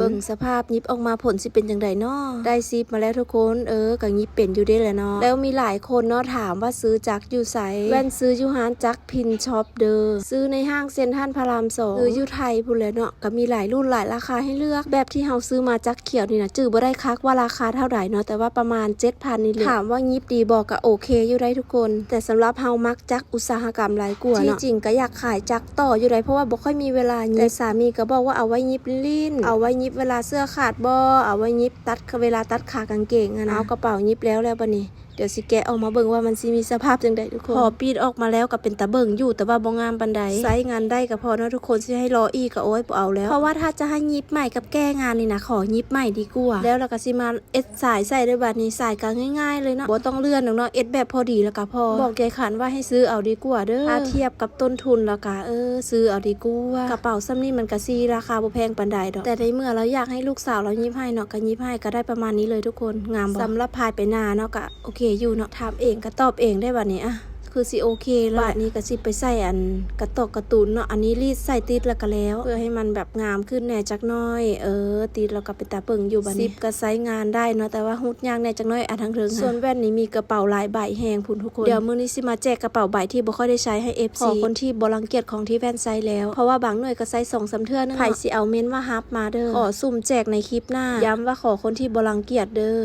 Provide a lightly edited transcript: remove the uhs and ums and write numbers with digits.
เบิ่งสภาพยิบออกมาผลสิเป็นจังไดเนาะได้ซิปมาแล้วทุกคนก็ยิบเป็นอยู่ได้แหละเนาะแล้วมีหลายคนเนาะถามว่าซื้อจักอยู่ไสแว่นซื้ออยู่ร้านจักพินช็อปเด้อซื้อในห้างเซ็นทรัลพระราม2ซื้ออยู่ไทยพุ่นแหละเนาะก็มีหลายรุ่นหลายราคาให้เลือกแบบที่เฮาซื้อมาจักเขียวนี่นะจื้อบ่ได้คักว่าราคาเท่าใดเนาะแต่ว่าประมาณ 7,000 นี่แหละถามว่ายิบดีบ่ก็โอเคอยู่ได้ทุกคนแต่สำหรับเฮามักจักอุตสาหกรรมหลายกว่าเนาะที่จริงก็อยากขายจักต่ออยู่ได้เพราะว่าบ่ค่อยมีเวลายิบแต่สามีก็บอกว่าเอาไว้ยิบลิ้นเอาไว้ยิบเวลาเสื้อขาดบ่เอาไว้ยิบตัดเวลาตัดขากางเกงอะนะเอากระเป๋ายิบแล้วบัดนี้เดี๋ยวสิแกะออกมาเบิ่งว่ามันสิมีสภาพจังไดทุกคนพอปีดออกมาแล้วก็เป็นตาเบิ่งอยู่แต่ว่าบ่งามปานใดใช้งานได้ก็พอเนาะทุกคนสิให้รออีกก็โอ้ยบ่เอาแล้วเพราะว่าถ้าจะให้ยิบใหม่กับแก้งานนี่นะขอยิบใหม่ดีกว่าแล้วเราก็สิมาเอ็ดสายใส่ด้วยบัดนี้สายก็ง่ายๆเลยเนาะบ่ต้องเลื่อนเนาะเอ็ดแบบพอดีแล้วก็พอบอกยายขันว่าให้ซื้อเอาดีกว่าเด้อถ้าเทียบกับต้นทุนแล้วก็ซื้อเอาดีกว่ากระเป๋าซ้ำนี่มันก็สิราคาบ่แพงปานใดดอกแต่ในเมื่อเราอยากให้ลูกสาวเรายิบให้เนาะก็ยิบให้ก็ได้ประมาณนี้เลยทุกคนงามบ่สำหรับพายไปนาเนาะก็โอเคอยู่เนาะถามเองก็ตอบเองได้บัดนี้คือสิโอเคแล้วบัดนี้ก็สิไปใส่อันกระตอกการ์ตูนเนาะอันนี้รีดใส่ติดแล้วก็แล้วเพื่อให้มันแบบงามขึ้นแน่จักน้อยติดแล้วก็ไปตาเปิงอยู่บัดนี้ซิปก็ใช้งานได้เนาะแต่ว่าหุดยางแน่จักน้อยทางเทิงส่วนแว่นนี้มีกระเป๋าลายใบแหงพุ่นทุกคนเดี๋ยวมื้อนี้สิมาแจกกระเป๋าใบที่บ่ค่อยได้ใช้ให้ FC ขอคนที่บ่รังเกียจของที่แว่นใช้แล้วเพราะว่าบางหน่วยก็ใช้ 2-3 เทื่อนึงไผสิเอาเม้นว่าฮับมาเด้อขอสุ่มแจกในคลิปหน้าย้ำว่าขอคนที่บ่รังเกียจเด้อ